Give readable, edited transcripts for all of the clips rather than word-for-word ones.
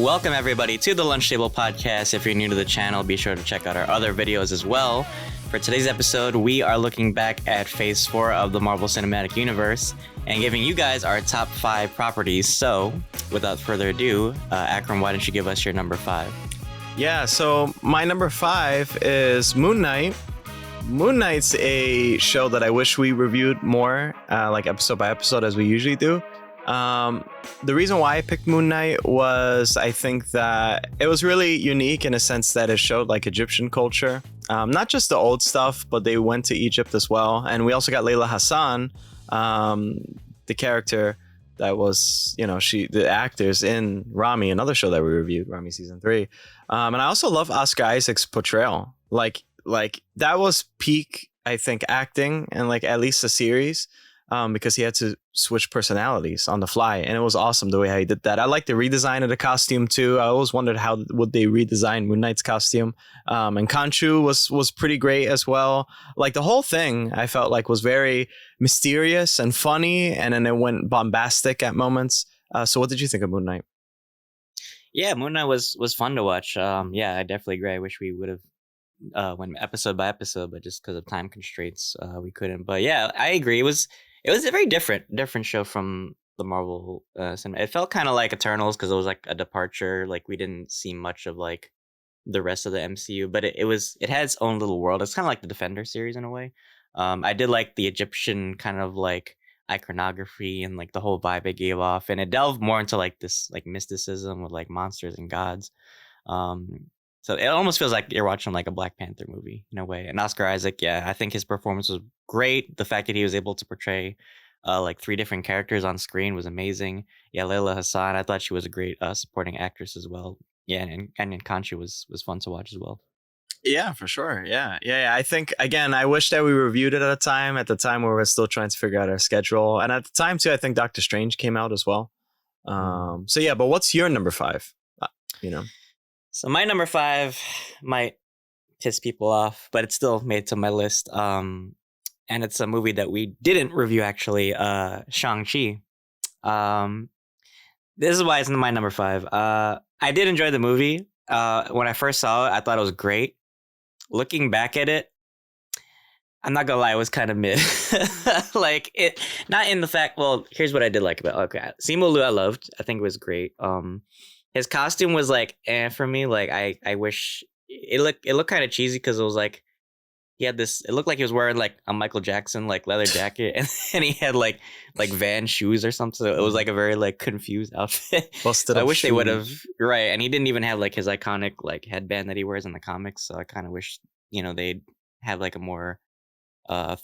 Welcome everybody to the Lunch Table Podcast. If you're new to the channel, be sure to check out our other videos as well. For today's episode, we are looking back at Phase 4 of the Marvel Cinematic Universe and giving you guys our top 5 properties. So, without further ado, Akram, why don't you give us your number 5? Yeah, so my number 5 is Moon Knight. Moon Knight's a show that I wish we reviewed more, like episode by episode as we usually do. The reason why I picked Moon Knight was I think that it was really unique in a sense that it showed like Egyptian culture. Not just the old stuff, but they went to Egypt as well. And we also got Layla Hassan, the character that was, the actors in Rami, another show that we reviewed, Rami season 3. And I also love Oscar Isaac's portrayal. Like that was peak, I think, acting and like at least a series, because he had to switch personalities on the fly, and it was awesome the way how he did that. I like the redesign of the costume too. I always wondered how would they redesign Moon Knight's costume. And Khonshu was pretty great as well. Like the whole thing, I felt like was very mysterious and funny, and then it went bombastic at moments. So what did you think of Moon Knight? Yeah, Moon Knight was fun to watch. Yeah, I definitely agree. I wish we would have went episode by episode, but just because of time constraints, we couldn't. But yeah, I agree. It was a very different show from the Marvel cinema. It felt kind of like Eternals because it was like a departure. Like we didn't see much of like the rest of the MCU, but it had its own little world. It's kind of like the Defender series in a way. I did like the Egyptian kind of like iconography and like the whole vibe it gave off, and it delved more into like this like mysticism with like monsters and gods. So it almost feels like you're watching like a Black Panther movie in a way. And Oscar Isaac, yeah, I think his performance was great. The fact that he was able to portray like 3 different characters on screen was amazing. Yeah, Layla Hassan, I thought she was a great supporting actress as well. Yeah, and Khonshu was fun to watch as well. Yeah, for sure. Yeah. I think, again, I wish that we reviewed it at the time where we were still trying to figure out our schedule. And at the time, too, I think Doctor Strange came out as well. So, yeah, but what's your number 5? So my number 5 might piss people off, but it still made it to my list. And it's a movie that we didn't review, actually, Shang-Chi. This is why it's my number 5. I did enjoy the movie. When I first saw it, I thought it was great. Looking back at it, I'm not gonna lie, it was kind of mid. Like it, not in the fact. Well, here's what I did like about it. Okay, Simu Liu I loved. I think it was great. His costume was like for me. Like I wish it looked kind of cheesy because it was like he had this. It looked like he was wearing like a Michael Jackson like leather jacket, and he had like Van shoes or something. So it was like a very like confused outfit. I wish they would have right. And he didn't even have like his iconic like headband that he wears in the comics. So I kind of wish they'd have like a more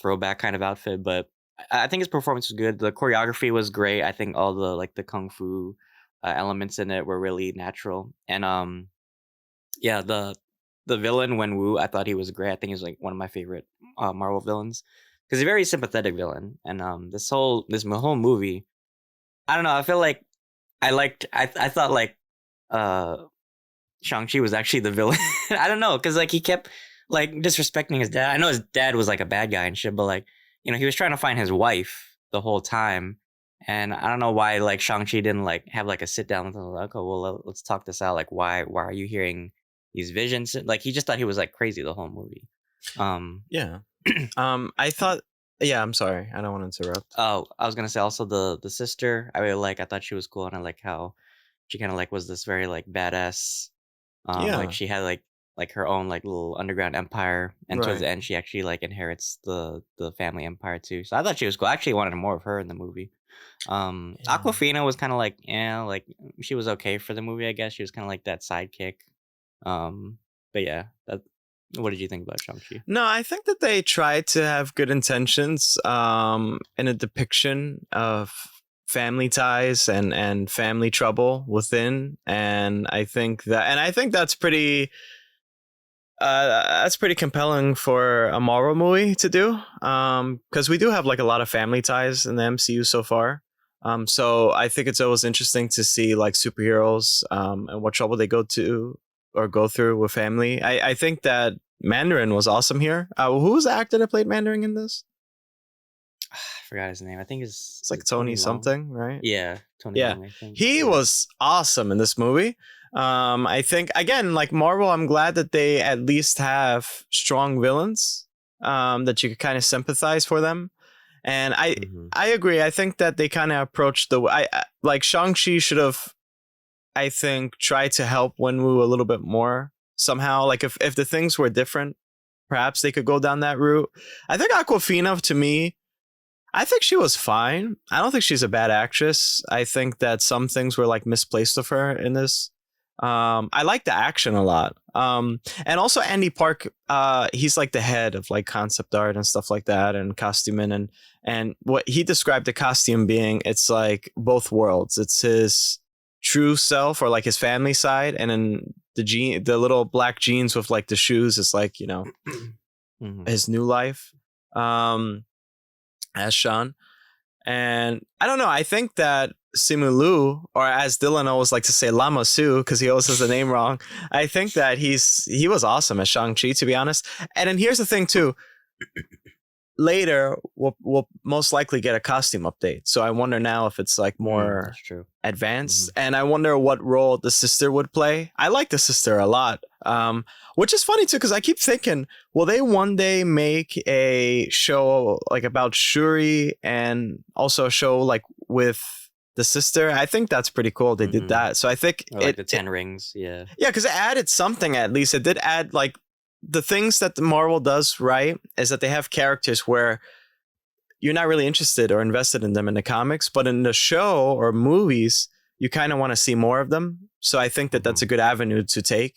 throwback kind of outfit. But I think his performance was good. The choreography was great. I think all the like the kung fu elements in it were really natural. And yeah, the villain Wenwu, I thought he was great. I think he's like one of my favorite Marvel villains because he's a very sympathetic villain. And this whole movie, I don't know. I feel like I thought like Shang-Chi was actually the villain. I don't know, because like he kept like disrespecting his dad. I know his dad was like a bad guy and shit, but like he was trying to find his wife the whole time. And I don't know why like Shang-Chi didn't like have like a sit down with him, like, oh well, let's talk this out. Like why are you hearing these visions? Like he just thought he was like crazy the whole movie. Yeah. I thought. Yeah, I'm sorry. I don't want to interrupt. Oh, I was gonna say also the sister. I really like. I thought she was cool, and I like how she kind of like was this very like badass. Yeah. Like she had like her own like little underground empire, and towards the end she actually like inherits the family empire too. So I thought she was cool. I actually wanted more of her in the movie. Aquafina was kind of like like she was okay for the movie. I guess she was kind of like that sidekick. But yeah, what did you think about Shang-Chi? No, I think that they tried to have good intentions in a depiction of family ties and family trouble within, and I think that's pretty compelling for a Marvel movie to do, because we do have like a lot of family ties in the MCU so far. So I think it's always interesting to see like superheroes and what trouble they go through with family. I think that Mandarin was awesome here. Who was the actor that played Mandarin in this? I forgot his name. I think it's like Tony something, right? Yeah, Tony. Yeah, Long, I think. he was awesome in this movie. I think again, like Marvel, I'm glad that they at least have strong villains that you could kind of sympathize for them. And Mhm. I agree. I think that they kind of approached like Shang-Chi should have, I think, tried to help Wenwu a little bit more somehow. Like if the things were different, perhaps they could go down that route. I think Aquafina, to me, I think she was fine. I don't think she's a bad actress. I think that some things were like misplaced of her in this. I like the action a lot. And also Andy Park, he's like the head of like concept art and stuff like that, and costuming, and what he described the costume being, it's like both worlds. It's his true self, or like his family side, and then the little black jeans with like the shoes is like, you know, Mhm. his new life. As Sean. And I don't know. I think that Simu Liu, or as Dylan always like to say, Lama Su, because he always says the name wrong. I think that he was awesome as Shang-Chi, to be honest. And then here's the thing too. Later, we'll most likely get a costume update. So I wonder now if it's like more That's true. advanced, and I wonder what role the sister would play. I like the sister a lot, which is funny too, because I keep thinking, will they one day make a show like about Shuri, and also a show like with the sister? I think that's pretty cool. They did Mhm. that, so I think Or like the 10 rings. Yeah. yeah, because it added something. At least it did add like the things that the Marvel does right is that they have characters where you're not really interested or invested in them in the comics, but in the show or movies, you kind of want to see more of them. So I think that that's a good avenue to take.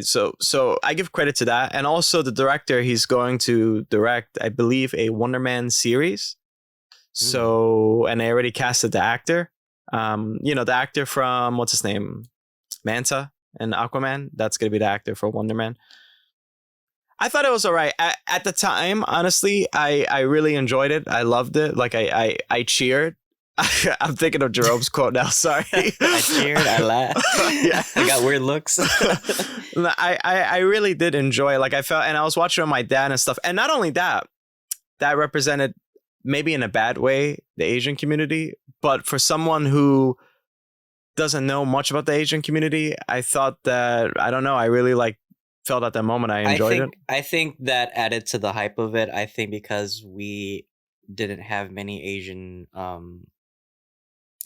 So I give credit to that, and also the director. He's going to direct, I believe, a Wonder Man series. So, and they already casted the actor. You know, the actor from what's his name, Manta and Aquaman. That's gonna be the actor for Wonder Man. I thought it was all right at the time. Honestly, I really enjoyed it. I loved it. Like I cheered. I'm thinking of Jerome's quote now. Sorry. I cheered. I laughed. Yeah. I got weird looks. I really did enjoy. Like I felt, and I was watching with my dad and stuff. And not only that, that represented, maybe in a bad way, the Asian community. But for someone who doesn't know much about the Asian community, I thought that, I don't know, I really like felt at that moment I enjoyed it. I think that added to the hype of it. I think because we didn't have many Asian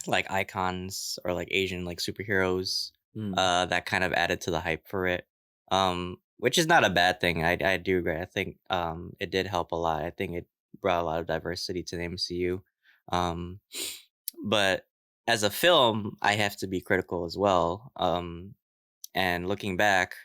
like icons or like Asian like superheroes, that kind of added to the hype for it. Which is not a bad thing. I do agree. I think it did help a lot. I think it brought a lot of diversity to the MCU. Um but as a film, I have to be critical as well. And looking back,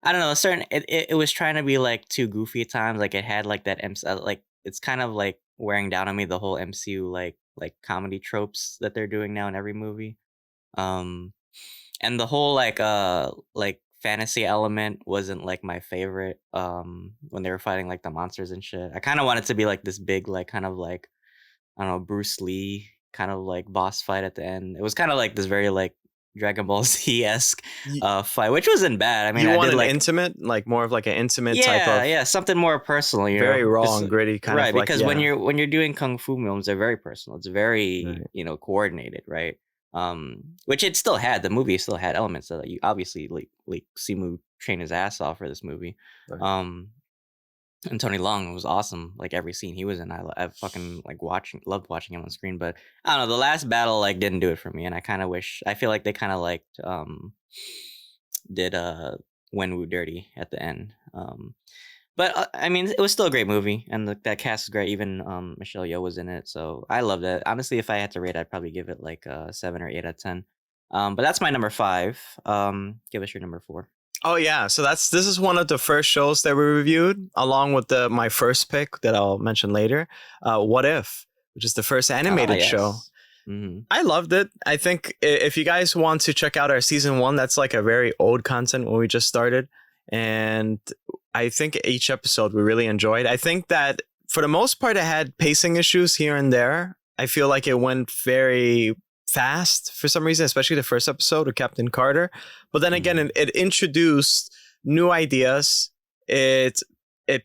I don't know, a certain it was trying to be like too goofy at times. Like it had like that like it's kind of like wearing down on me, the whole MCU like comedy tropes that they're doing now in every movie. Um and the whole like fantasy element wasn't like my favorite when they were fighting like the monsters and shit. I kind of wanted to be like this big like kind of like, I don't know, Bruce Lee kind of like boss fight at the end. It was kind of like this very like Dragon Ball Z-esque fight, which wasn't bad. I mean, You I want did an like intimate, like more of like an intimate type of, yeah, something more personal, you very know, raw and gritty kind right? of like, Because yeah. when you're doing kung fu films, they're very personal. It's very Right. you know, coordinated, right? Which it still had. The movie still had elements that you obviously like Simu trained his ass off for this movie. Right. And Tony Long was awesome. Like every scene he was in, I fucking like loved watching him on screen. But I don't know, the last battle like didn't do it for me, and I feel like they kind of like did Wenwu dirty at the end. But I mean, it was still a great movie, and that cast is great. Even Michelle Yeoh was in it, so I loved it. Honestly, if I had to rate, I'd probably give it like a 7 or 8 out of 10. But that's my number 5. Give us your number 4. Oh yeah, so this is one of the first shows that we reviewed, along with my first pick that I'll mention later, What If, which is the first animated show. Mm-hmm. I loved it. I think if you guys want to check out our season 1, that's like a very old content when we just started, and I think each episode we really enjoyed. I think that for the most part, it had pacing issues here and there. I feel like it went very fast for some reason, especially the first episode of Captain Carter. But then again, it introduced new ideas. It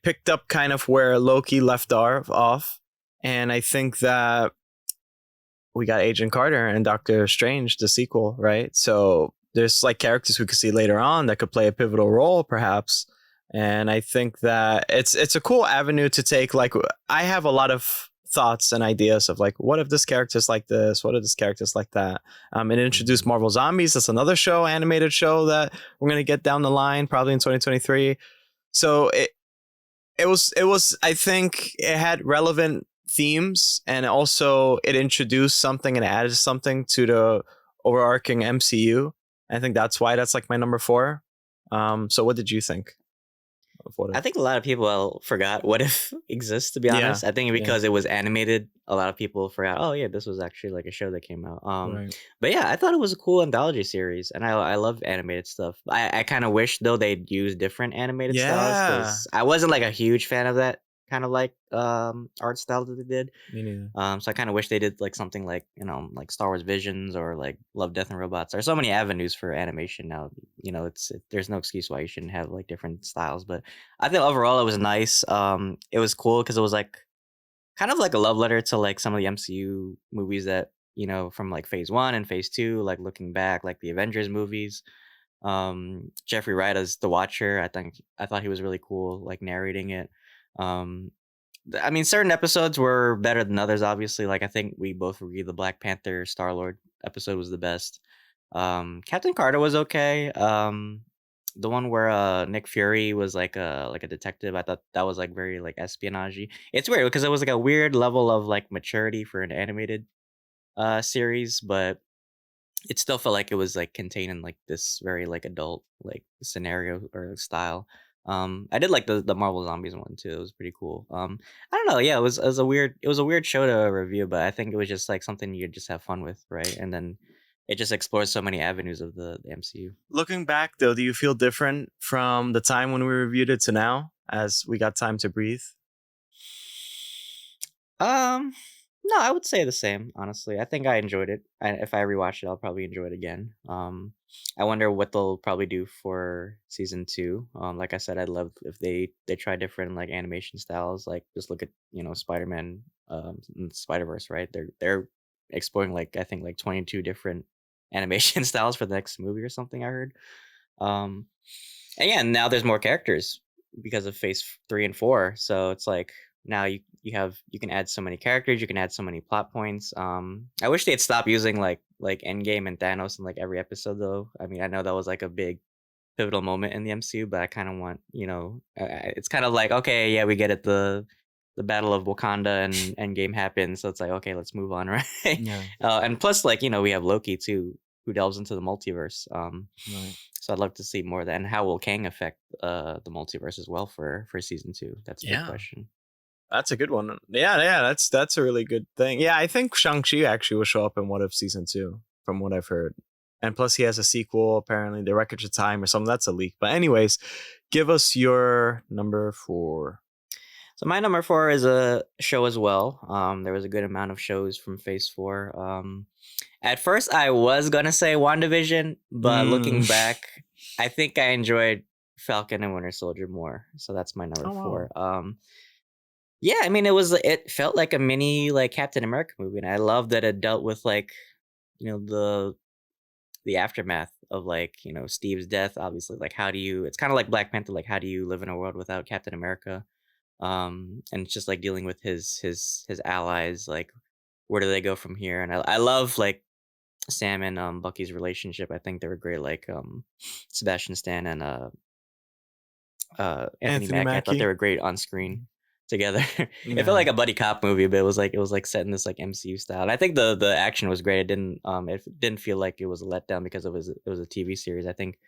picked up kind of where Loki left off. And I think that we got Agent Carter and Doctor Strange, the sequel, right? So there's like characters we could see later on that could play a pivotal role, perhaps. And I think that it's a cool avenue to take. Like, I have a lot of thoughts and ideas of like, what if this character's like this? What if this character's like that? And introduce Marvel Zombies. That's another show, animated show that we're gonna get down the line probably in 2023. So it was I think it had relevant themes, and also it introduced something and added something to the overarching MCU. I think that's why that's like my number 4. So what did you think of What I If? think a lot of people forgot What If exists, to be Yeah, honest. I think because it was animated, a lot of people forgot, oh yeah, this was actually like a show that came out. Right. But yeah, I thought it was a cool anthology series, and I love animated stuff. I kind of wish though they'd use different animated styles, Yeah. because I wasn't like a huge fan of that kind of like art style that they did. Me neither. So I kind of wish they did like something like, like Star Wars Visions or like Love, Death and Robots. There's so many avenues for animation now. There's no excuse why you shouldn't have like different styles. But I think overall it was nice. It was cool because it was like kind of like a love letter to like some of the MCU movies that from like Phase 1 and Phase 2, like looking back, like the Avengers movies. Jeffrey Wright as the Watcher, I thought he was really cool, like narrating it. I mean, certain episodes were better than others, obviously. Like, I think we both agree the Black Panther Star-Lord episode was the best. Captain Carter was okay. The one where Nick Fury was like a detective, I thought that was like very like espionage-y. It's weird because it was like a weird level of like maturity for an animated series, but it still felt like it was like contained in like this very like adult like scenario or style. I did like the Marvel Zombies one too. It was pretty cool. I don't know. Yeah, it was a weird show to review, but I think it was just like something you just have fun with, right? And then it just explores so many avenues of the MCU. Looking back though, do you feel different from the time when we reviewed it to now, as we got time to breathe? Um, no, I would say the same. Honestly, I think I enjoyed it. If I rewatch it, I'll probably enjoy it again. I wonder what they'll probably do for season 2. Like I said, I'd love if they try different like animation styles. Like just look at Spider-Man, Spider-Verse, right? They're exploring like I think like 22 different animation styles for the next movie or something. I heard. Um, and yeah, now there's more characters because of Phase 3 and 4. So it's like now you can add so many characters, you can add so many plot points. I wish they'd stop using like Endgame and Thanos in like every episode though. I mean, I know that was like a big pivotal moment in the MCU, but I kind of want it's kind of like, okay, yeah, we get it, the Battle of Wakanda and Endgame happens, so it's like, okay, let's move on, right? Yeah. And plus, like we have Loki too, who delves into the multiverse. Right. So I'd love to see more of that, and how will Kang affect the multiverse as well for season 2? That's a big question. That's a good one. Yeah, that's a really good thing. Yeah, I think Shang-Chi actually will show up in What If season 2, from what I've heard. And plus he has a sequel, apparently, The Wreckage of Time or something. That's a leak. But anyways, give us your number 4. So my number 4 is a show as well. There was a good amount of shows from Phase 4. At first I was gonna say WandaVision, but looking back, I think I enjoyed Falcon and Winter Soldier more. So that's my number 4. Yeah, I mean, it felt like a mini like Captain America movie, and I love that it dealt with like the aftermath of like Steve's death. Obviously, like it's kind of like Black Panther, like how do you live in a world without Captain America? And it's just like dealing with his allies, like where do they go from here? And I love like Sam and Bucky's relationship. I think they were great, like Sebastian Stan and Anthony Mackie. I thought they were great on screen together. It felt like a buddy cop movie, but it was like set in this like MCU style. And I think the action was great. It didn't feel like it was a letdown because it was a TV series. I think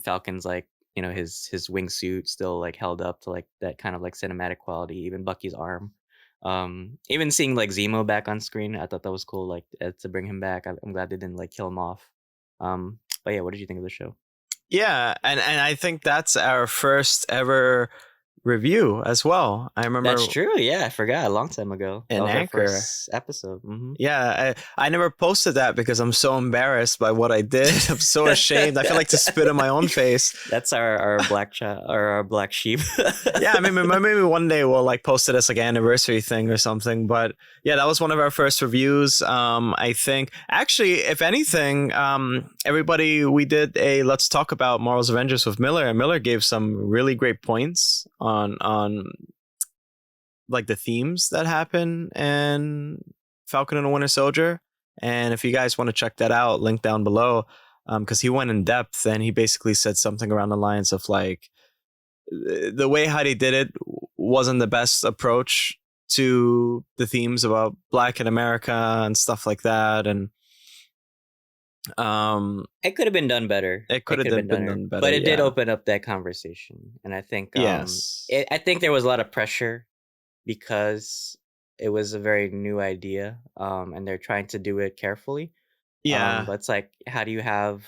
Falcon's like his wingsuit still like held up to like that kind of like cinematic quality. Even Bucky's arm. Even seeing like Zemo back on screen, I thought that was cool. Like to bring him back. I'm glad they didn't like kill him off. But yeah, what did you think of the show? Yeah, and I think that's our first ever review as well. I remember That's true. Yeah, I forgot a long time ago. That in was our Anchor. first episode. Yeah, I never posted that because I'm so embarrassed by what I did. I'm so ashamed. I feel like to spit in my own face. That's our black child or our black sheep. Yeah, I mean, maybe one day we'll like post it as like an anniversary thing or something. But yeah, that was one of our first reviews. I think actually, if anything, everybody, we did a Let's Talk About Marvel's Avengers with Miller, and Miller gave some really great points on like the themes that happen in Falcon and the Winter Soldier. And if you guys want to check that out, link down below, because he went in depth and he basically said something around the lines of like the way how they did it wasn't the best approach to the themes about Black in America and stuff like that. And it could have been done better. It could have been done better, but it did open up that conversation, and I think yes, I think there was a lot of pressure because it was a very new idea, and they're trying to do it carefully. Yeah, but it's like, how do you have,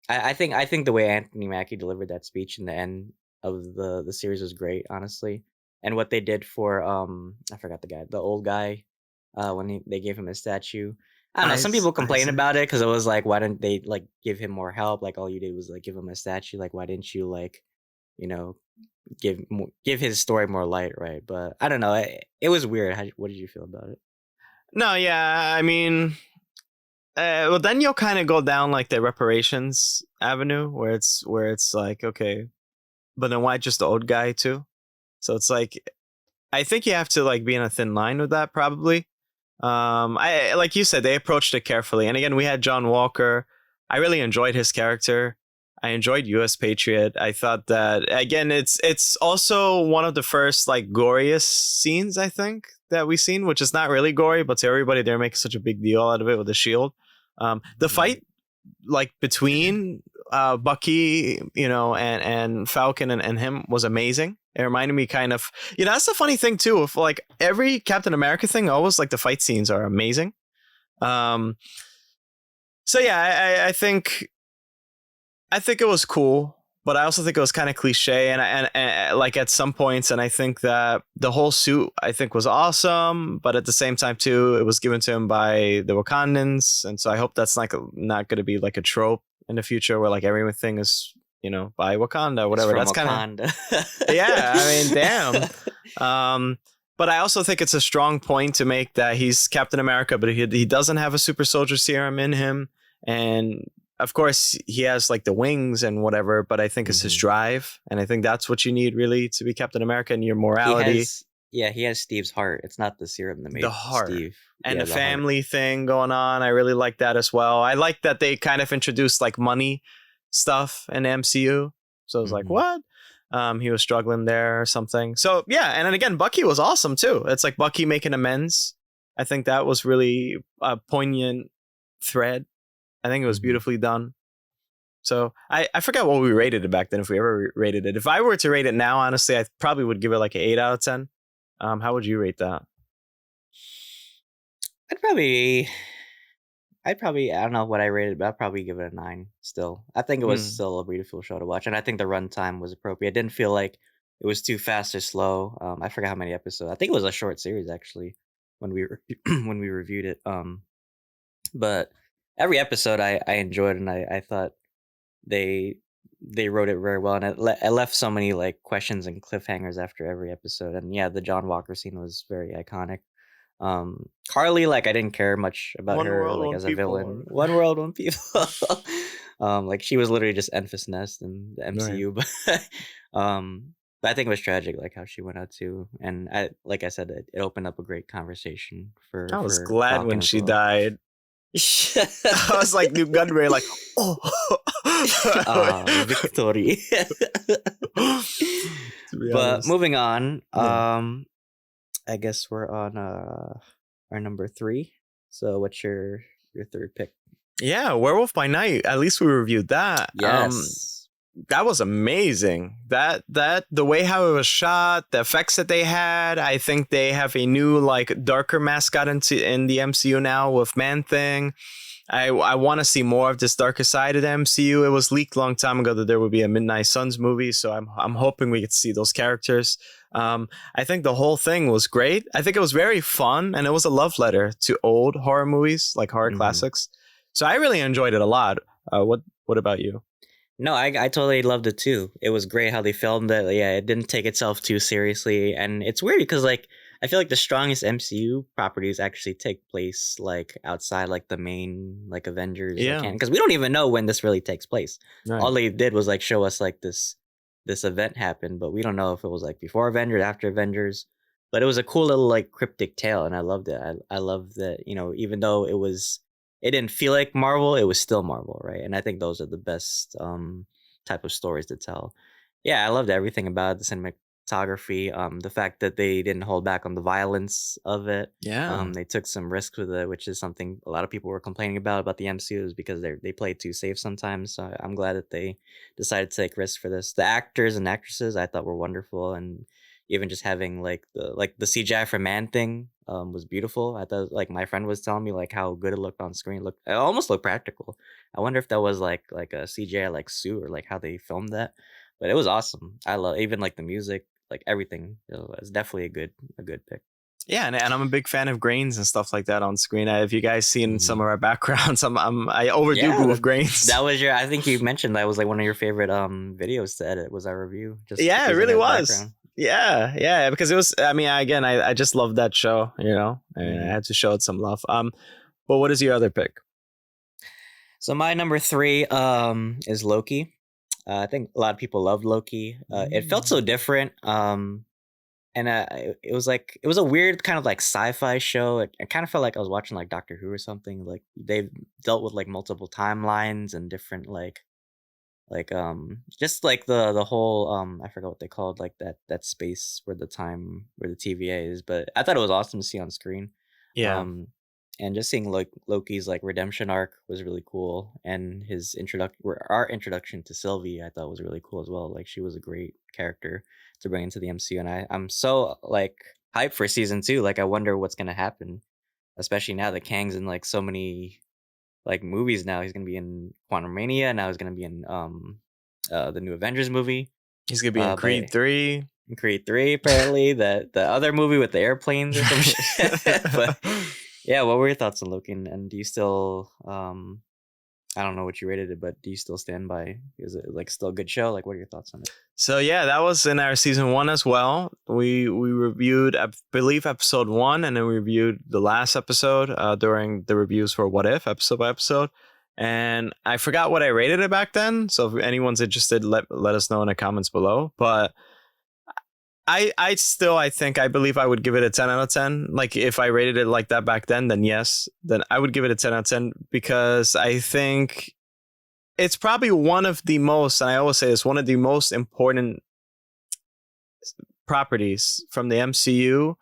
I think the way Anthony Mackie delivered that speech in the end of the series was great, honestly. And what they did for I forgot the old guy, when they gave him a statue. I don't know. Some people complain about it because it was like, why didn't they like give him more help? Like all you did was like give him a statue. Like why didn't you like, give his story more light, right? But I don't know. It was weird. What did you feel about it? No, yeah, I mean, well, then you'll kind of go down like the reparations avenue where it's like, okay, but then why just the old guy too? So it's like, I think you have to like be in a thin line with that probably. I like you said, they approached it carefully, and again, we had John Walker. I really enjoyed his character. I enjoyed U.S. Patriot. I thought that again, it's also one of the first like goriest scenes I think that we've seen, which is not really gory, but to everybody they're making such a big deal out of it with the shield. The fight like between Bucky, and Falcon and him was amazing. It reminded me kind of, that's the funny thing too. If like every Captain America thing, always like the fight scenes are amazing. So yeah, I think it was cool, but I also think it was kind of cliche, and like at some points, and I think that the whole suit I think was awesome, but at the same time too, it was given to him by the Wakandans, and so I hope that's not going to be like a trope in the future where like everything is by Wakanda or whatever. That's kind of yeah. I mean, damn. But I also think it's a strong point to make that he's Captain America, but he doesn't have a super soldier serum in him, and of course, he has like the wings and whatever, but I think it's his drive. And I think that's what you need really to be Captain America, and your morality. He has Steve's heart. It's not the serum that made the heart. Steve. And the family thing going on. I really like that as well. I like that they kind of introduced like money stuff in the MCU. So I was like, what? He was struggling there or something. So yeah. And then again, Bucky was awesome too. It's like Bucky making amends. I think that was really a poignant thread. I think it was beautifully done. So I forgot what we rated it back then, if we ever rated it. If I were to rate it now, honestly, I probably would give it like an 8 out of 10. How would you rate that? I'd probably, I don't know what I rated, but I'd probably give it a 9 still. I think it was still a beautiful show to watch. And I think the runtime was appropriate. It didn't feel like it was too fast or slow. I forgot how many episodes. I think it was a short series actually when we when we reviewed it. But every episode I enjoyed, and I thought they wrote it very well, and it left so many like questions and cliffhangers after every episode. And yeah, the John Walker scene was very iconic. Carly, like I didn't care much about her like as a villain. One world, one people. Like she was literally just Enfys Nest in the MCU, right. But I think it was tragic, like how she went out too. And like I said, it opened up a great conversation for. I was glad Falcon when she well. died. I was like New Gunray, like victory. But moving on, I guess we're on our number 3. So what's your third pick? Yeah, Werewolf by Night. At least we reviewed that. Yes. That was amazing. That the way how it was shot, the effects that they had. I think they have a new like darker mascot in the MCU now with Man Thing. I want to see more of this darker side of the MCU. It was leaked a long time ago that there would be a Midnight Suns movie, so I'm hoping we get to see those characters. I think the whole thing was great. I think it was very fun, and it was a love letter to old horror movies, like horror classics. So I really enjoyed it a lot. What about you? No, I totally loved it too. It was great how they filmed it. Yeah, it didn't take itself too seriously, and it's weird because like I feel like the strongest MCU properties actually take place like outside like the main like Avengers, Yeah. because we don't even know when this really takes place. Right. All they did was like show us like this event happened, but we don't know if it was like before Avengers, after Avengers. But it was a cool little like cryptic tale, and I loved it. I love that, even though it didn't feel like Marvel, it was still Marvel, right? And I think those are the best type of stories to tell. Yeah, I loved everything about it, the cinematography, the fact that they didn't hold back on the violence of it. Yeah. They took some risks with it, which is something a lot of people were complaining about the MCU, is because they play too safe sometimes. So I'm glad that they decided to take risks for this. The actors and actresses I thought were wonderful, and even just having like the CGI for Man Thing was beautiful. I thought, like, my friend was telling me like how good it looked on screen. It almost looked practical. I wonder if that was like a CGI like suit, or like how they filmed that. But it was awesome. I love even like the music, like everything. It's definitely a good pick. Yeah, and I'm a big fan of grains and stuff like that on screen. Have you guys seen some Mhm. of our backgrounds? I overdo Yeah, with grains. that was I think you mentioned that was like one of your favorite videos to edit, was our review, just Yeah, it using really it as was. background. Yeah, because it was. I mean, again, I just love that show, and I Mhm. had to show it some love. But what is your other pick? So my number three is Loki. I think a lot of people loved Loki. It felt so different. It was like, it was a weird kind of like sci-fi show. It kind of felt like I was watching like Doctor Who or something. Like they've dealt with like multiple timelines and different just like the whole I forgot what they called, like that space where the TVA is. But I thought it was awesome to see on screen. Yeah, Um and just seeing like Loki's like redemption arc was really cool, and his our introduction to Sylvie I thought was really cool as well. Like, she was a great character to bring into the MCU, and I'm so like hyped for season 2. Like, I wonder what's going to happen, especially now that Kang's in like so many like movies now. He's going to be in Quantum Mania, now he's going to be in the new Avengers movie. he's gonna be in But Creed 3. in Creed 3, apparently, the other movie with the airplanes or some shit. But yeah, what were your thoughts on Loki? And do you still I don't know what you rated it, but do you still stand by? Is it like still a good show? Like, what are your thoughts on it? So yeah, that was in our season 1 as well. We reviewed, I believe, episode 1, and then we reviewed the last episode during the reviews for What If, episode by episode. And I forgot what I rated it back then. So if anyone's interested, let us know in the comments below. But I believe I would give it a 10 out of 10. Like, if I rated it like that back then yes, then I would give it a 10 out of 10, because I think it's probably one of the most, and I always say this, one of the most important properties from the MCU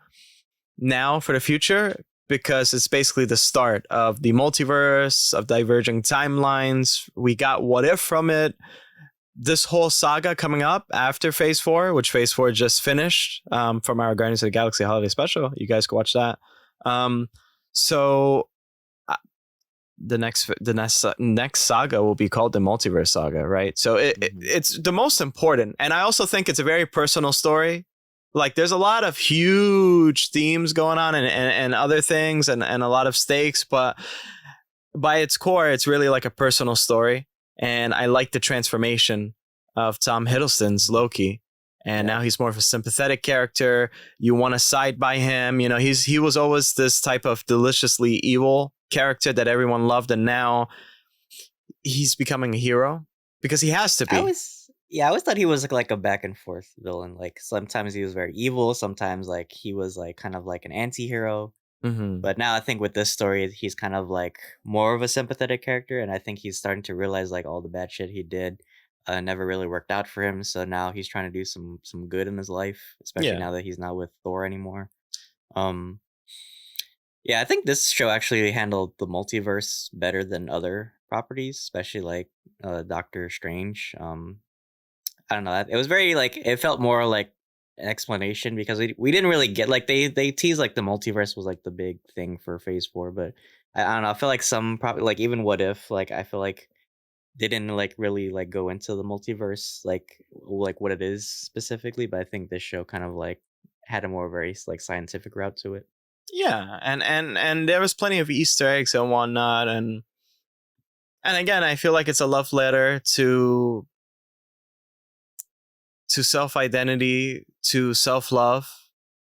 now for the future, because it's basically the start of the multiverse, of diverging timelines. We got What If from it. This whole saga coming up after Phase 4, which Phase 4 just finished, from our Guardians of the Galaxy holiday special. You guys can watch that. So the next saga will be called the multiverse saga, right? So it's the most important, and I also think it's a very personal story. Like, there's a lot of huge themes going on, and other things, and a lot of stakes, but by its core, it's really like a personal story. And I like the transformation of Tom Hiddleston's Loki. And now he's more of a sympathetic character. You want to side by him. He was always this type of deliciously evil character that everyone loved, and now he's becoming a hero because he has to be. I always thought he was like a back and forth villain. Like, sometimes he was very evil, sometimes like he was like kind of like an anti-hero. Mm-hmm. But now I think with this story, he's kind of like more of a sympathetic character, and I think he's starting to realize like all the bad shit he did never really worked out for him. So now he's trying to do some good in his life, especially Yeah. now that he's not with Thor anymore. Um, yeah, I think this show actually handled the multiverse better than other properties, especially like Doctor Strange. I don't know. It was very like it felt more like an explanation because we didn't really get like they teased like the multiverse was like the big thing for Phase 4, but I don't know. I feel like some probably like even What If like I feel like they didn't like really like go into the multiverse like what it is specifically, but I think this show kind of like had a more very like scientific route to it. Yeah, and there was plenty of Easter eggs and whatnot, and again, I feel like it's a love letter to self identity, to self love,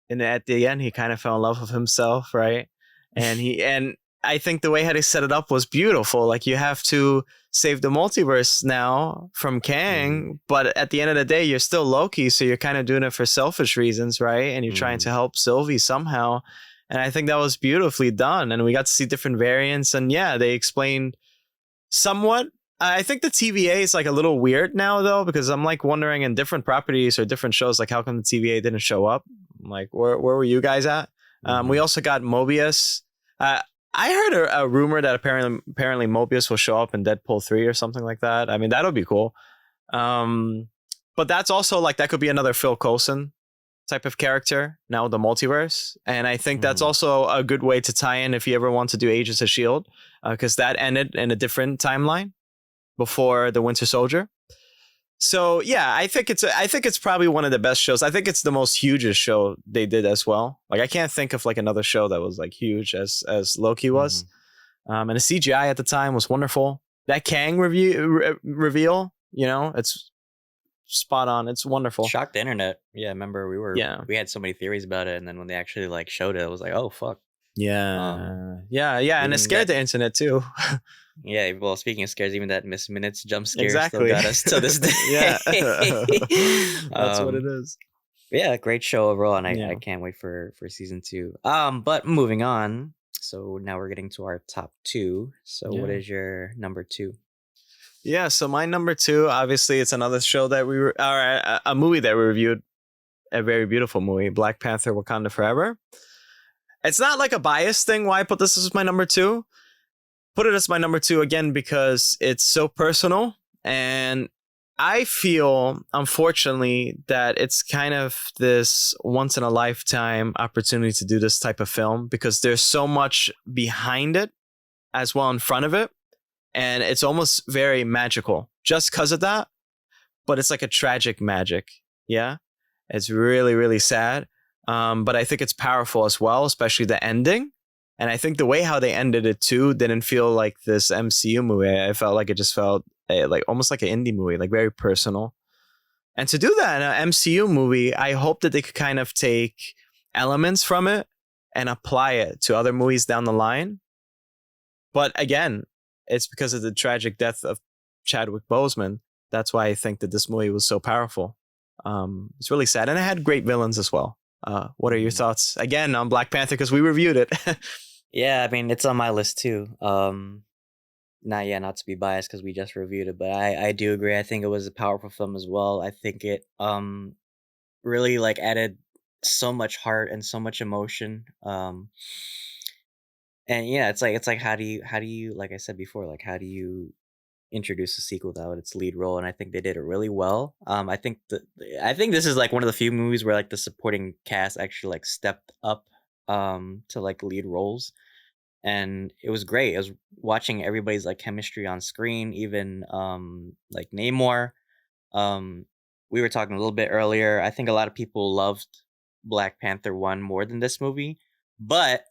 and at the end, he kind of fell in love with himself, right? And I think the way how they set it up was beautiful. Like you have to save the multiverse now from Kang, but at the end of the day, you're still Loki, so you're kind of doing it for selfish reasons, right? And you're trying to help Sylvie somehow. And I think that was beautifully done. And we got to see different variants. And yeah, they explained somewhat. I think the TVA is like a little weird now, though, because I'm like wondering in different properties or different shows, like how come the TVA didn't show up? Like, where were you guys at? We also got Mobius. I heard a rumor that apparently Mobius will show up in Deadpool 3 or something like that. I mean, that'll be cool. But that's also like that could be another Phil Coulson type of character now with the multiverse. And I think that's also a good way to tie in if you ever want to do Agents of S.H.I.E.L.D. Because that ended in a different timeline before the Winter Soldier. So yeah, I think it's probably one of the best shows. I think it's the most hugest show they did as well. Like I can't think of like another show that was like huge as Loki was. And the CGI at the time was wonderful. That Kang reveal, you know, it's spot on. It's wonderful. Shocked the internet. Yeah, I remember we had so many theories about it, and then when they actually like showed it, it was like, oh fuck. Yeah, and it scared the internet too. Yeah, well, speaking of scares, even that Miss Minutes jump scare exactly. still got us to this day. Yeah, that's what it is. Yeah, great show overall, and I can't wait for season 2. But moving on, so now we're getting to our top 2. So what is your number 2? Yeah, so my number 2, obviously, it's another show that a movie that we reviewed, a very beautiful movie, Black Panther: Wakanda Forever. It's not like a bias thing why I put this as my number 2. Put it as my number 2 again because it's so personal, and I feel, unfortunately, that it's kind of this once in a lifetime opportunity to do this type of film because there's so much behind it as well in front of it, and it's almost very magical just because of that. But it's like a tragic magic. Yeah, it's really, really sad. But I think it's powerful as well, especially the ending. And I think the way how they ended it too didn't feel like this MCU movie. I felt like it just felt like almost like an indie movie, like very personal. And to do that in an MCU movie, I hope that they could kind of take elements from it and apply it to other movies down the line. But again, it's because of the tragic death of Chadwick Boseman. That's why I think that this movie was so powerful. It's really sad. And it had great villains as well. What are your thoughts again on Black Panther? Because we reviewed it. Yeah, I mean, it's on my list too. Not to be biased because we just reviewed it, but I do agree. I think it was a powerful film as well. I think it really like added so much heart and so much emotion. And yeah, it's like how do you like I said before, like how do you introduce a sequel without its lead role? And I think they did it really well. I think this is like one of the few movies where like the supporting cast actually like stepped up to like lead roles, and it was great. I was watching everybody's like chemistry on screen, even like Namor. We were talking a little bit earlier. I think a lot of people loved Black Panther 1 more than this movie, but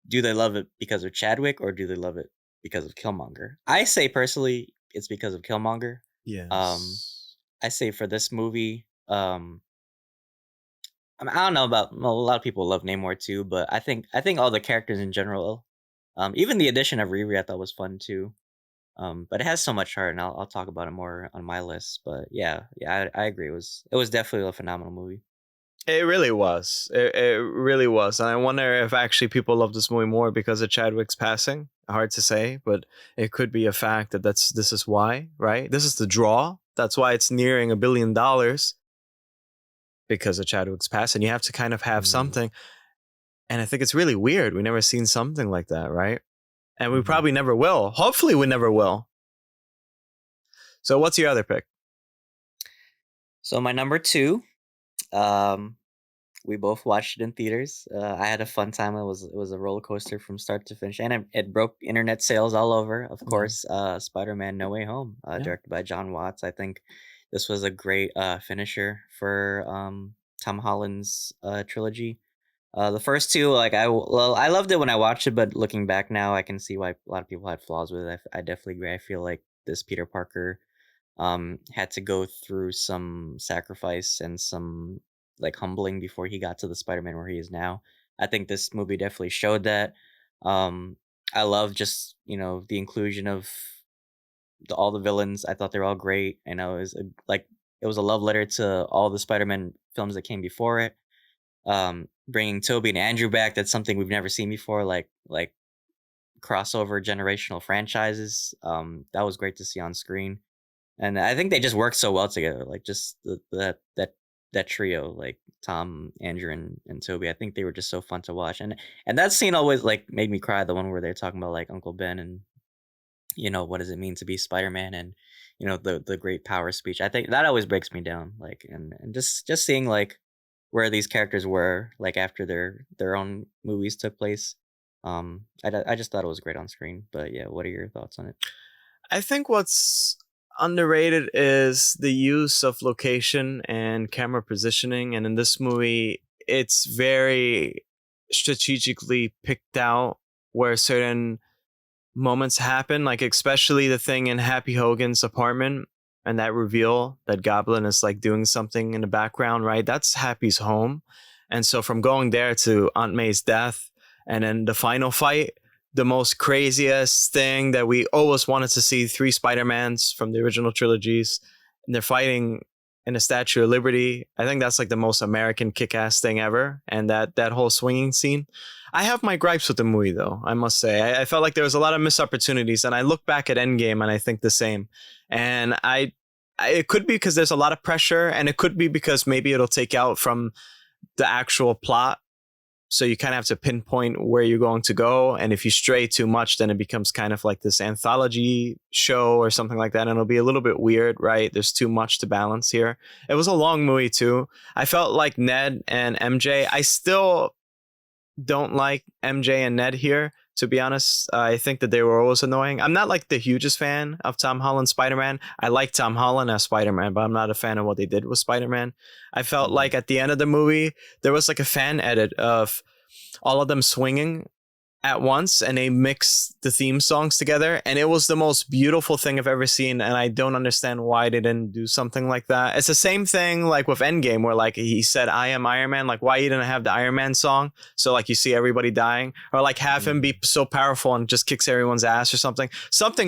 do they love it because of Chadwick or do they love it because of Killmonger? I say personally it's because of Killmonger. Yes. I say for this movie, I don't know about a lot of people love Namor too, but I think all the characters in general, even the addition of Riri I thought was fun too. But it has so much heart, and I'll talk about it more on my list. But yeah, I agree. It was definitely a phenomenal movie. It really was. It really was. And I wonder if actually people love this movie more because of Chadwick's passing. Hard to say, but it could be a fact that this is why, right? This is the draw. That's why it's nearing $1 billion because of Chadwick's passing. You have to kind of have something. And I think it's really weird. We never seen something like that, right? And we probably never will. Hopefully we never will. So what's your other pick? So my number two, um, we both watched it in theaters. I had a fun time. It was a roller coaster from start to finish, and it broke internet sales all over. Of Yeah. course, Spider-Man: No Way Home, Yeah. directed by John Watts. I think this was a great finisher for Tom Holland's trilogy. The first two, I loved it when I watched it, but looking back now, I can see why a lot of people had flaws with it. I definitely agree. I feel like this Peter Parker had to go through some sacrifice and some like humbling before he got to the Spider-Man where he is now. I think this movie definitely showed that. Um, I love just the inclusion of all the villains. I thought they were all great. I know it was a love letter to all the Spider-Man films that came before it. Bringing Toby and Andrew back, that's something we've never seen before. Like crossover generational franchises. That was great to see on screen. And I think they just work so well together. Like just that trio, like Tom, Andrew, and Toby. I think they were just so fun to watch. And that scene always like made me cry. The one where they're talking about like Uncle Ben and what does it mean to be Spider-Man, and the great power speech. I think that always breaks me down. Like and just seeing like where these characters were like after their own movies took place. I just thought it was great on screen. But yeah, what are your thoughts on it? I think what's underrated is the use of location and camera positioning. And in this movie, it's very strategically picked out where certain moments happen, like especially the thing in Happy Hogan's apartment and that reveal that Goblin is like doing something in the background, right? That's Happy's home. And so from going there to Aunt May's death and then the final fight, the most craziest thing that we always wanted to see, three Spider-Mans from the original trilogies, and they're fighting in a Statue of Liberty. I think that's like the most American kick-ass thing ever. And that whole swinging scene. I have my gripes with the movie, though, I must say. I felt like there was a lot of missed opportunities, and I look back at Endgame and I think the same. And it could be because there's a lot of pressure, and it could be because maybe it'll take out from the actual plot. So you kind of have to pinpoint where you're going to go. And if you stray too much, then it becomes kind of like this anthology show or something like that. And it'll be a little bit weird, right? There's too much to balance here. It was a long movie, too. I felt like Ned and MJ. I still don't like MJ and Ned here, to be honest. I think that they were always annoying. I'm not like the hugest fan of Tom Holland Spider-Man. I like Tom Holland as Spider-Man, but I'm not a fan of what they did with Spider-Man. I felt Mhm. like at the end of the movie, there was like a fan edit of all of them swinging at once, and they mixed the theme songs together, and it was the most beautiful thing I've ever seen. And I don't understand why they didn't do something like that. It's the same thing like with Endgame, where like he said I am Iron Man, like why you didn't have the Iron Man song, so like you see everybody dying, or like have him be so powerful and just kicks everyone's ass or something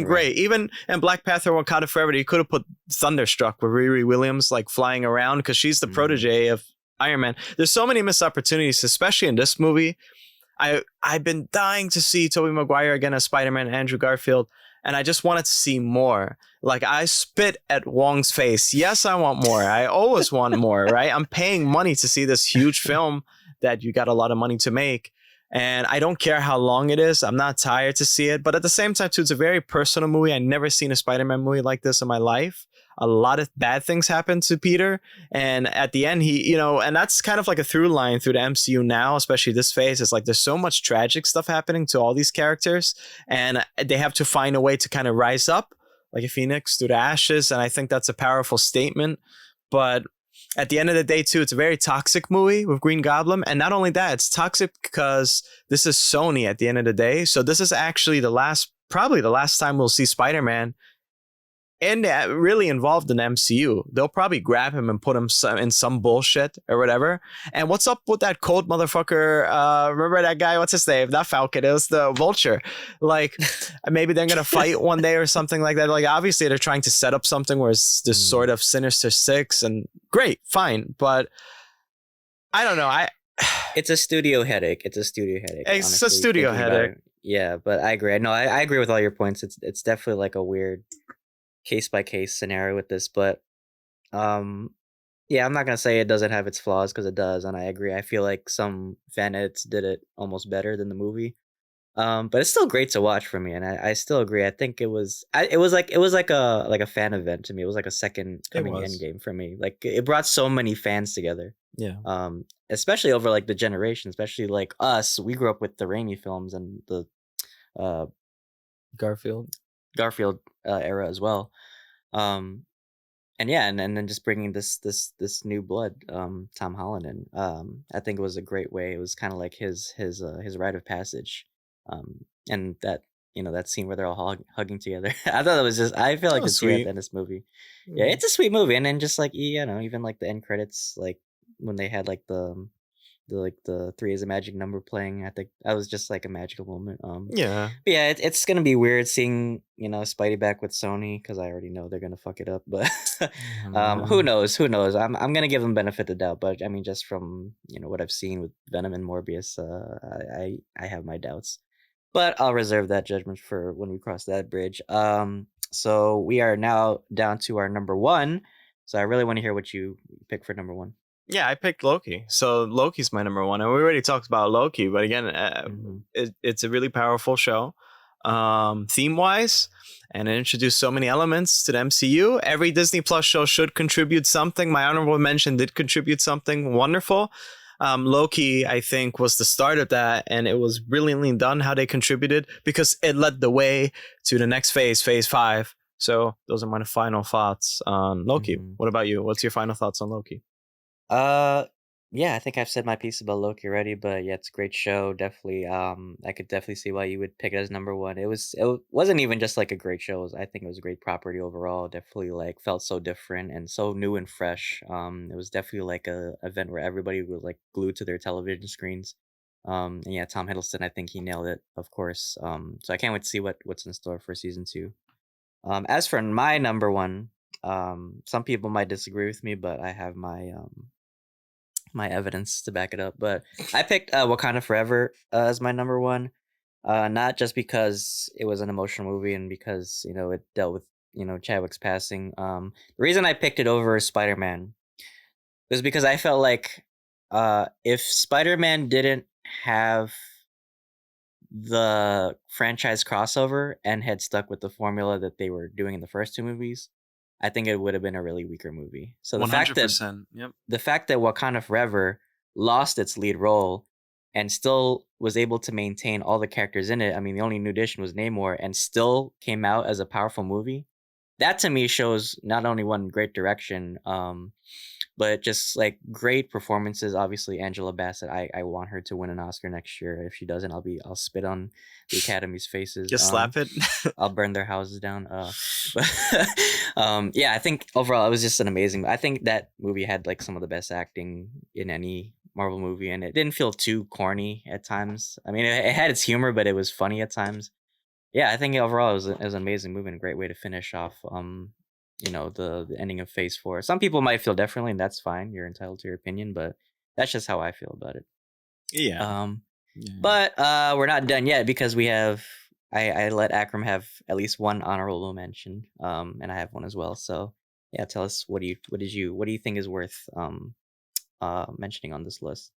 Right. great. Even in Black Panther Wakanda Forever, you could have put Thunderstruck with Riri Williams like flying around, because she's the Mhm. protege of Iron Man. There's so many missed opportunities, especially in this movie. I've been dying to see Tobey Maguire again as Spider-Man, Andrew Garfield, and I just wanted to see more. Like I spit at Wong's face. Yes, I want more. I always want more, right? I'm paying money to see this huge film that you got a lot of money to make. And I don't care how long it is. I'm not tired to see it. But at the same time, too, it's a very personal movie. I've never seen a Spider-Man movie like this in my life. A lot of bad things happen to Peter, and at the end and that's kind of like a through line through the MCU now, especially this phase. It's like there's so much tragic stuff happening to all these characters, and they have to find a way to kind of rise up like a phoenix through the ashes. And I think that's a powerful statement. But at the end of the day, too, it's a very toxic movie with Green Goblin. And not only that, it's toxic because this is Sony at the end of the day. So this is actually probably the last time we'll see Spider-Man and really involved in the MCU. They'll probably grab him and put him in some bullshit or whatever. And what's up with that cold motherfucker? Remember that guy? What's his name? Not Falcon. It was the Vulture. Like maybe they're gonna fight one day or something like that. Like obviously they're trying to set up something where it's this sort of Sinister Six, and great, fine, but I don't know. It's a studio headache. It's a studio headache. It's a Honestly, studio thinking about headache. it. Yeah, but I agree. No, I agree with all your points. It's definitely like a weird case by case scenario with this, but um, yeah, I'm not gonna say it doesn't have its flaws because it does, and I agree. I feel like some fan edits did it almost better than the movie. But it's still great to watch for me, and I still agree. I think it was like a fan event to me. It was like a second It coming was. Endgame for me. Like it brought so many fans together. Yeah. Especially over like the generation, especially like us. We grew up with the Raimi films and the uh Garfield. Garfield era as well. Um, and yeah, and then just bringing this new blood, Tom Holland, in, I think it was a great way. It was kind of like his rite of passage, and that that scene where they're all hugging together. I thought it was just. I feel That like was it's at the sweet. end of this movie. Yeah, it's a sweet movie, and then just like even like the end credits, like when they had like the three is a magic number playing. I think that was just like a magical moment. Yeah. But yeah, it's gonna be weird seeing Spidey back with Sony because I already know they're gonna fuck it up. But who knows? Who knows? I'm gonna give them benefit of the doubt. But I mean, just from what I've seen with Venom and Morbius, I have my doubts. But I'll reserve that judgment for when we cross that bridge. So we are now down to our number one. So I really want to hear what you pick for number one. Yeah, I picked Loki. So Loki's my number one. And we already talked about Loki, but again, it's a really powerful show. Theme-wise, and it introduced so many elements to the MCU. Every Disney Plus show should contribute something. My honorable mention did contribute something wonderful. Loki, I think, was the start of that, and it was brilliantly done how they contributed because it led the way to the next phase, Phase 5. So those are my final thoughts on Loki. What about you? What's your final thoughts on Loki? Yeah, I think I've said my piece about Loki already, but yeah, it's a great show. Definitely, I could definitely see why you would pick it as number one. It wasn't even just like a great show. I think it was a great property overall. Definitely like felt so different and so new and fresh. It was definitely like a event where everybody was like glued to their television screens. And yeah, Tom Hiddleston, I think he nailed it, of course. So I can't wait to see what's in store for season 2. As for my number one, some people might disagree with me, but I have my evidence to back it up. But I picked Wakanda Forever as my number one, not just because it was an emotional movie and because it dealt with Chadwick's passing. The reason I picked it over Spider-Man was because I felt like if Spider-Man didn't have the franchise crossover and had stuck with the formula that they were doing in the first 2 movies, I think it would have been a really weaker movie. So the 100%. Yep. fact that Wakanda Forever lost its lead role and still was able to maintain all the characters in it. I mean, the only new addition was Namor and still came out as a powerful movie. That to me shows not only one great direction, but just like great performances. Obviously, Angela Bassett. I want her to win an Oscar next year. If she doesn't, I'll spit on the Academy's faces. Just slap it. I'll burn their houses down. But yeah, I think overall it was just an amazing. I think that movie had like some of the best acting in any Marvel movie, and it didn't feel too corny at times. I mean, it had its humor, but it was funny at times. Yeah, I think overall it was an amazing movie and a great way to finish off. The ending of Phase 4. Some people might feel differently, and that's fine. You're entitled to your opinion, but that's just how I feel about it. Yeah. But we're not done yet because we have. I let Akram have at least one honorable mention, and I have one as well. So yeah, tell us what do you think is worth mentioning on this list?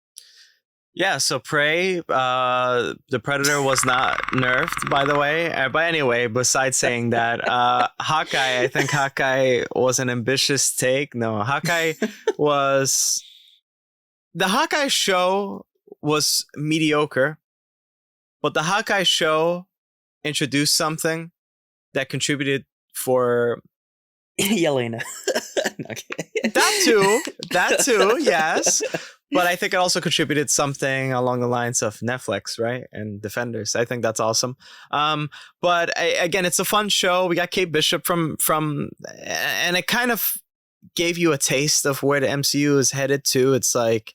Yeah, so Prey, the Predator was not nerfed, by the way. But anyway, besides saying that, Hawkeye, I think Hawkeye was an ambitious take. No, Hawkeye was... The Hawkeye show was mediocre, but the Hawkeye show introduced something that contributed for... Yelena. That too, yes. But I think it also contributed something along the lines of Netflix, right? And Defenders. I think that's awesome. But again, it's a fun show. We got Kate Bishop from, and it kind of gave you a taste of where the MCU is headed to. It's like,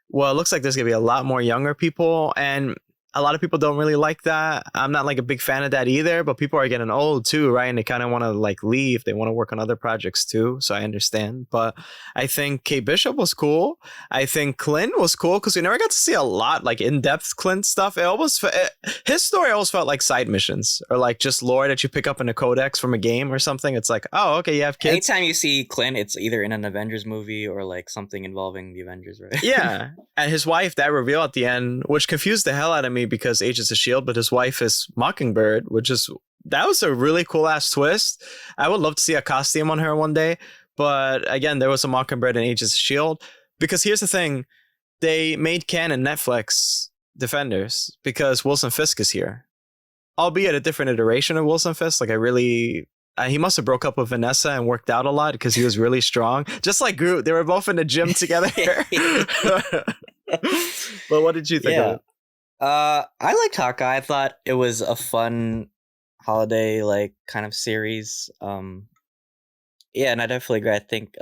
well, it looks like there's gonna be a lot more younger people, and a lot of people don't really like that. I'm not like a big fan of that either, but people are getting old too, right? And they kind of want to like leave. They want to work on other projects too. So I understand. But I think Kate Bishop was cool. I think Clint was cool because we never got to see a lot like in-depth Clint stuff. His story always felt like side missions or like just lore that you pick up in a codex from a game or something. It's like, oh, okay, you have kids. Anytime you see Clint, it's either in an Avengers movie or like something involving the Avengers, right? Yeah. And his wife, that reveal at the end, which confused the hell out of me, me because Agents of Shield, but his wife is Mockingbird, that was a really cool ass twist. I would love to see a costume on her one day. But again, there was a Mockingbird in Agents of Shield. Because here's the thing, they made canon Netflix Defenders because Wilson Fisk is here, albeit a different iteration of Wilson Fisk. Like he must have broke up with Vanessa and worked out a lot because he was really strong. Just like Groot, they were both in the gym together. But what did you think of it? I liked Hawkeye. I thought it was a fun holiday like kind of series. Yeah, and I definitely agree. I think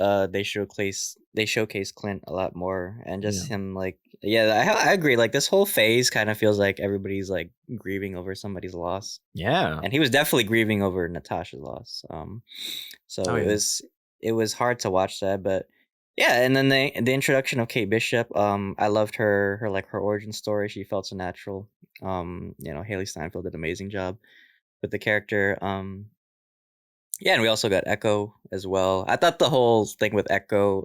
they showcase Clint a lot more, and just him like I agree. Like this whole phase kind of feels like everybody's like grieving over somebody's loss. Yeah, and he was definitely grieving over Natasha's loss. So it was hard to watch that, but yeah. And then the introduction of Kate Bishop. I loved her like her origin story. She felt so natural. Haley Steinfeld did an amazing job with the character. Yeah, and we also got Echo as well. I thought the whole thing with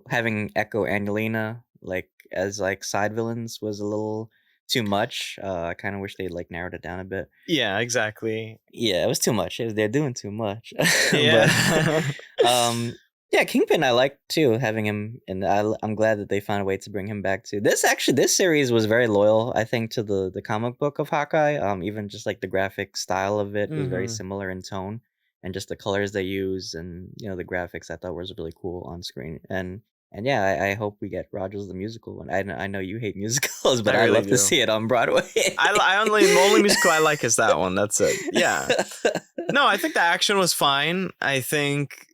having Echo and Yelena like as like side villains was a little too much. I kind of wish they'd like narrowed it down a bit. Yeah, exactly. Yeah, it was too much. They're doing too much. Yeah. But, yeah, Kingpin I liked too, having him, and I'm glad that they found a way to bring him back too. This series was very loyal, I think, to the comic book of Hawkeye. Even just like the graphic style of it was very similar in tone. And just the colors they use, and the graphics I thought was really cool on screen. And yeah, I hope we get Rogers the musical one. I know you hate musicals, but I love to see it on Broadway. The only musical I like is that one. That's it. Yeah. No, I think the action was fine. I think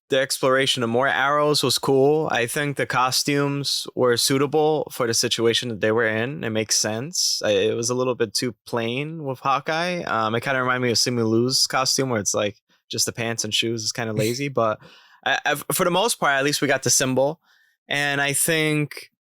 the exploration of more arrows was cool. I think the costumes were suitable for the situation that they were in. It makes sense. It was a little bit too plain with Hawkeye. It kind of reminded me of Simu Liu's costume, where it's like just the pants and shoes is kind of lazy. But for the most part, at least we got the symbol. And I think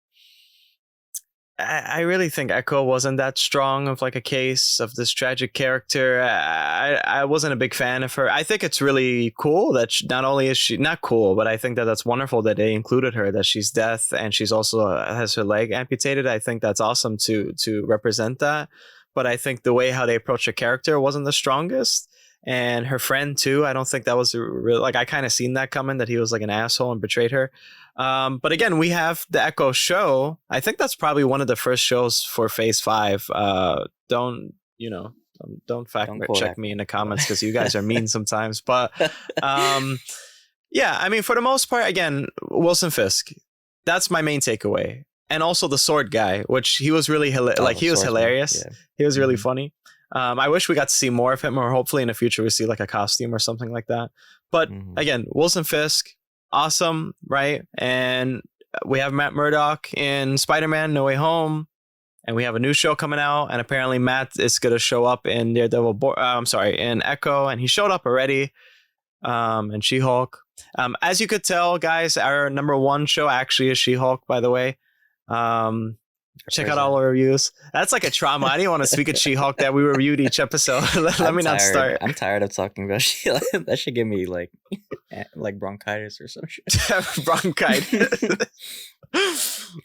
I really think Echo wasn't that strong of like a case of this tragic character. I wasn't a big fan of her. I think it's really cool that not only is she not cool, but I think that that's wonderful that they included her, that she's deaf and she's also has her leg amputated. I think that's awesome to represent that. But I think the way how they approached her character wasn't the strongest. And her friend too. I don't think that was like I kind of seen that coming, that he was like an asshole and betrayed her. But again, we have the Echo show. I think that's probably one of the first shows for Phase 5. Don't check me in the comments because you guys are mean sometimes. But yeah, I mean, for the most part, again, Wilson Fisk. That's my main takeaway. And also the sword guy, which he was really he was hilarious. Yeah. He was really funny. I wish we got to see more of him, or hopefully in the future we see like a costume or something like that. But again, Wilson Fisk, awesome, right? And we have Matt Murdock in Spider-Man No Way Home, and we have a new show coming out, and apparently Matt is going to show up in Daredevil. In Echo, and he showed up already. And She-Hulk. As you could tell, guys, our number one show actually is She-Hulk, by the way. Check out all our reviews. That's like a trauma. I didn't want to speak at She-Hulk that we reviewed each episode. Let me not start. I'm tired of talking about She-Hulk. That should give me like bronchitis or some shit. Bronchitis. I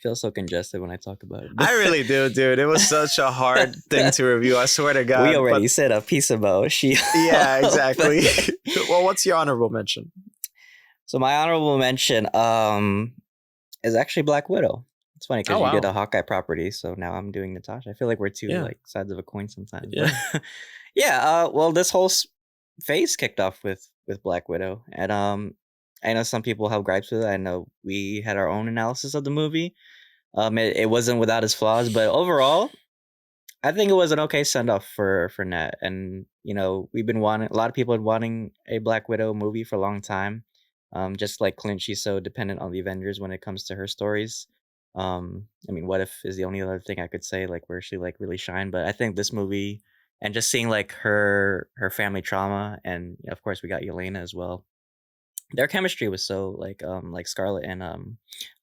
feel so congested when I talk about it. I really do, dude. It was such a hard thing to review. I swear to God. We already said a piece about She-Hulk. Yeah, exactly. Well, what's your honorable mention? So my honorable mention is actually Black Widow. It's funny because you get a Hawkeye property, so now I'm doing Natasha. I feel like we're two like sides of a coin sometimes. Yeah. Yeah. Well, this whole phase kicked off with Black Widow, and I know some people have gripes with it. I know we had our own analysis of the movie. It wasn't without its flaws, but overall, I think it was an okay send off for Nat. And we've been a lot of people have been wanting a Black Widow movie for a long time. Just like Clint, she's so dependent on the Avengers when it comes to her stories. I mean, What If is the only other thing I could say, like where she like really shined. But I think this movie, and just seeing like her family trauma, and of course we got Yelena as well. Their chemistry was so like Scarlett and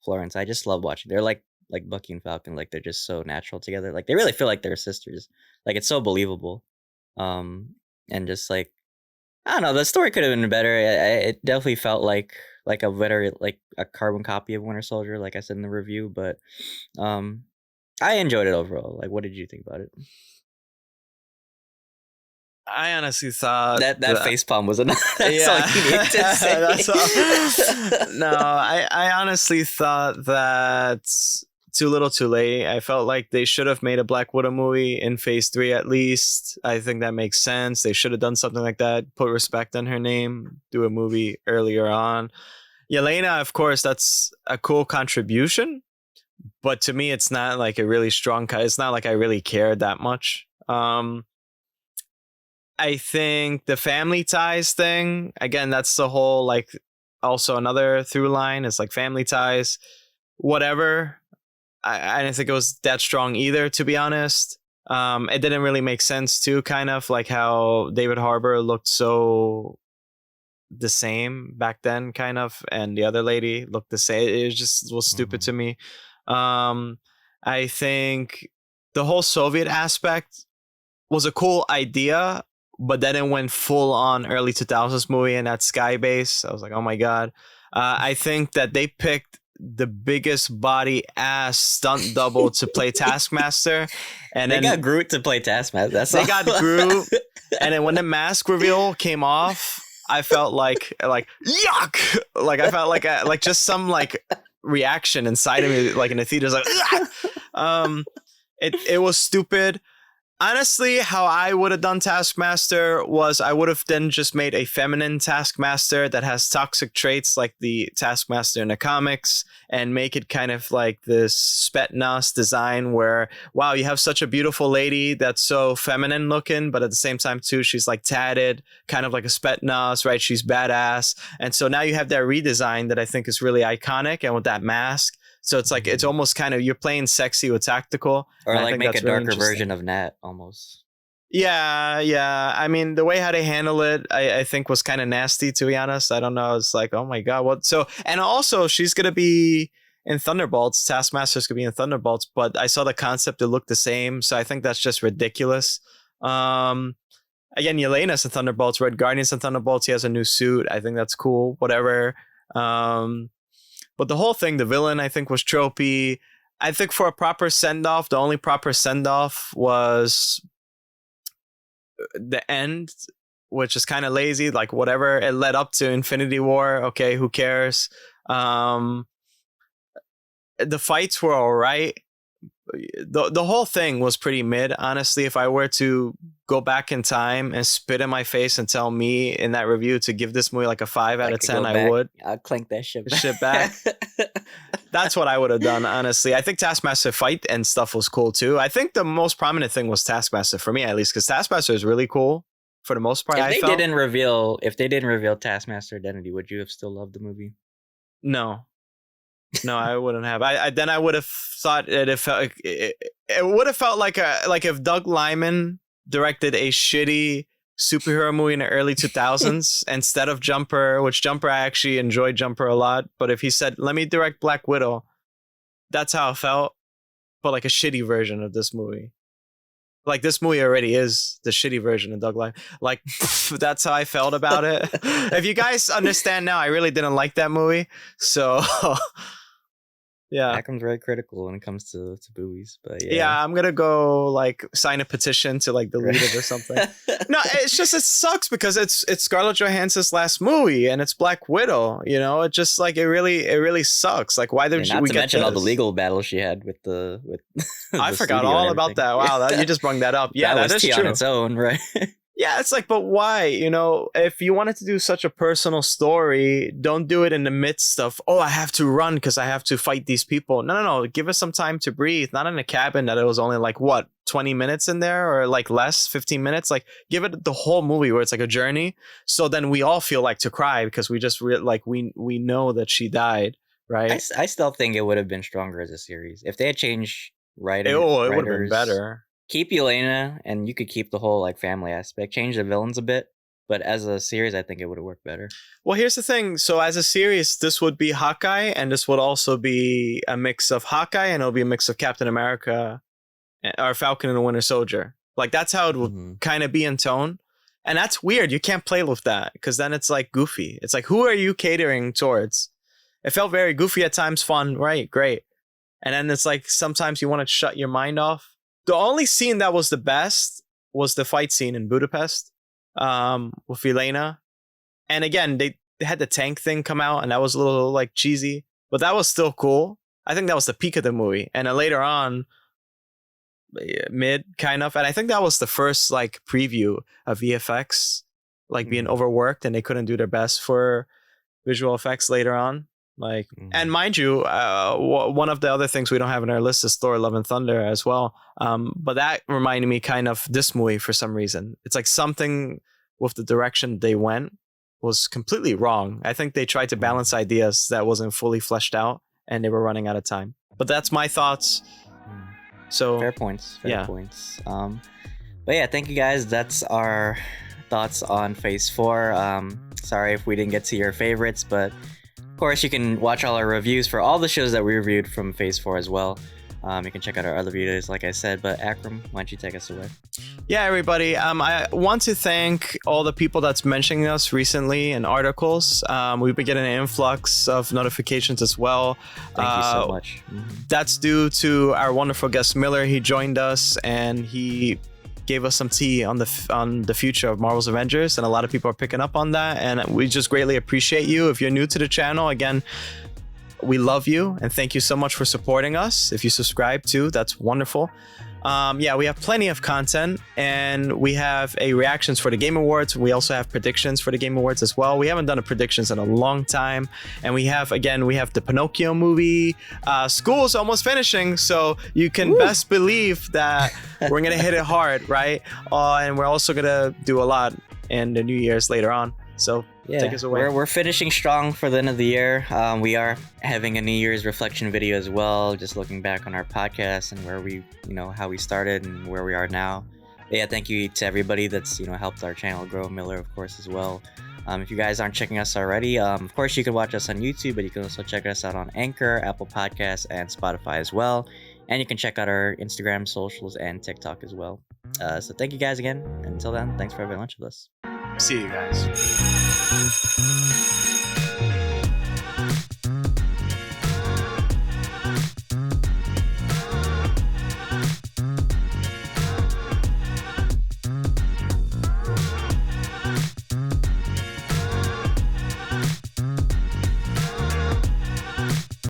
Florence. I just love watching. They're like Bucky and Falcon. Like they're just so natural together. Like they really feel like they're sisters. Like it's so believable. And just like I don't know, the story could have been better. It definitely felt like a better, like a carbon copy of Winter Soldier, like I said in the review. But I enjoyed it overall. Like, what did you think about it? I honestly thought That facepalm was enough. That's all yeah, you need to say. that's all. No, I honestly thought that too little, too late. I felt like they should have made a Black Widow movie in Phase 3 at least. I think that makes sense. They should have done something like that. Put respect on her name. Do a movie earlier on. Yelena, of course, that's a cool contribution, but to me, it's not like a really strong. It's not like I really cared that much. I think the family ties thing, again, that's the whole, like, also another through line is like family ties, whatever. I didn't think it was that strong either, to be honest. It didn't really make sense too, kind of like how David Harbour looked so the same back then, kind of, and the other lady looked the same. It was stupid to me. I think the whole Soviet aspect was a cool idea, but then it went full on early 2000s movie and that sky base. I was like, oh my god. I think that they picked the biggest body ass stunt double to play Taskmaster, and They then got Groot to play Taskmaster. they got Groot, and then when the mask reveal came off, I felt like yuck, like I felt like just some like reaction inside of me, like in the theaters, like it was stupid. Honestly, how I would have done Taskmaster was I would have then just made a feminine Taskmaster that has toxic traits like the Taskmaster in the comics, and make it kind of like this Spetsnaz design where, wow, you have such a beautiful lady that's so feminine looking, but at the same time too, she's like tatted, kind of like a Spetsnaz, right? She's badass. And so now you have that redesign that I think is really iconic, and with that mask. So it's like, it's almost kind of, you're playing sexy with tactical. Or like make a darker version of Nat almost. Yeah. I mean, the way how they handle it, I think was kind of nasty, to be honest. I don't know. It's like, oh my God, what? So, and also she's going to be in Thunderbolts. Taskmaster's going to be in Thunderbolts, but I saw the concept, it looked the same. So I think that's just ridiculous. Again, Yelena's in Thunderbolts, Red Guardian's in Thunderbolts. He has a new suit. I think that's cool, whatever. But the whole thing, the villain, I think, was tropey. I think for a proper send-off, the only proper send-off was the end, which is kind of lazy. Like, whatever, it led up to Infinity War. Okay, who cares? The fights were all right. The whole thing was pretty mid, honestly. If I were to go back in time and spit in my face and tell me in that review to give this movie like a 5 out of 10, I would. I'll clank that shit back. That's what I would have done, honestly. I think Taskmaster fight and stuff was cool too. I think the most prominent thing was Taskmaster, for me at least, because Taskmaster is really cool for the most part. If they didn't reveal Taskmaster identity, would you have still loved the movie? No, I wouldn't have. I would have thought it would have felt like if Doug Liman directed a shitty superhero movie in the early 2000s instead of Jumper, which Jumper, I actually enjoyed Jumper a lot, but if he said, let me direct Black Widow, that's how it felt, but like a shitty version of this movie. Like, this movie already is the shitty version of Doug Liman. Like, that's how I felt about it. If you guys understand now, I really didn't like that movie, so yeah. Akram's very critical when it comes to movies, but yeah, I'm gonna go like sign a petition to like delete it or something. No, it's just, it sucks because it's Scarlett Johansson's last movie and it's Black Widow. You know, it just like it really sucks. Like, why didn't we get mention all the legal battles she had with the I forgot all about that. Wow, you just brought that up. Yeah, that is true on its own, right? Yeah, it's like, but why? You know, if you wanted to do such a personal story, don't do it in the midst of, oh, I have to run because I have to fight these people. No. Give us some time to breathe. Not in a cabin that it was only like, what, 20 minutes in there or like less, 15 minutes? Like, give it the whole movie where it's like a journey. So then we all feel like to cry because we just we know that she died, right? I still think it would have been stronger as a series. If they had changed writing, it would have been better. Keep Yelena, and you could keep the whole like family aspect. Change the villains a bit, but as a series, I think it would have worked better. Well, here's the thing. So as a series, this would be Hawkeye, and this would also be a mix of Hawkeye, and it'll be a mix of Captain America, or Falcon and the Winter Soldier. Like, that's how it would kind of be in tone. And that's weird. You can't play with that because then it's like goofy. It's like, who are you catering towards? It felt very goofy at times, fun, right? Great. And then it's like sometimes you want to shut your mind off. The only scene that was the best was the fight scene in Budapest. with Elena. And again, they had the tank thing come out, and that was a little like cheesy, but that was still cool. I think that was the peak of the movie. And then later on, mid kind of, and I think that was the first like preview of VFX like being overworked, and they couldn't do their best for visual effects later on. Like, and mind you, one of the other things we don't have in our list is Thor: Love and Thunder as well. But that reminded me kind of this movie for some reason. It's like something with the direction they went was completely wrong. I think they tried to balance ideas that wasn't fully fleshed out, and they were running out of time. But that's my thoughts. So fair points. Fair points. But yeah, thank you guys. That's our thoughts on Phase 4. Sorry if we didn't get to your favorites, but of course you can watch all our reviews for all the shows that we reviewed from Phase 4 as well. You can check out our other videos, like I said. But Akram, why don't you take us away? Yeah, everybody. I want to thank all the people that's mentioning us recently in articles. We've been getting an influx of notifications as well. Thank you so much. That's due to our wonderful guest Miller. He joined us and he gave us some tea on the future of Marvel's Avengers, and a lot of people are picking up on that, and we just greatly appreciate you. If you're new to the channel, again, we love you and thank you so much for supporting us. If you subscribe too, that's wonderful. Yeah, we have plenty of content, and we have a reactions for the Game Awards. We also have predictions for the Game Awards as well. We haven't done a predictions in a long time, and we have the Pinocchio movie. School's almost finishing, so you can best believe that we're gonna hit it hard, right? And we're also gonna do a lot in the New Year's later on. So yeah, take us away. We're finishing strong for the end of the year. We are having a New Year's reflection video as well, just looking back on our podcast and where we, how we started and where we are now. But yeah, thank you to everybody that's, helped our channel grow. Miller, of course, as well. If you guys aren't checking us already, of course, you can watch us on YouTube, but you can also check us out on Anchor, Apple Podcasts, and Spotify as well. And you can check out our Instagram, socials, and TikTok as well. So thank you guys again. Until then, thanks for having lunch with us. See you guys.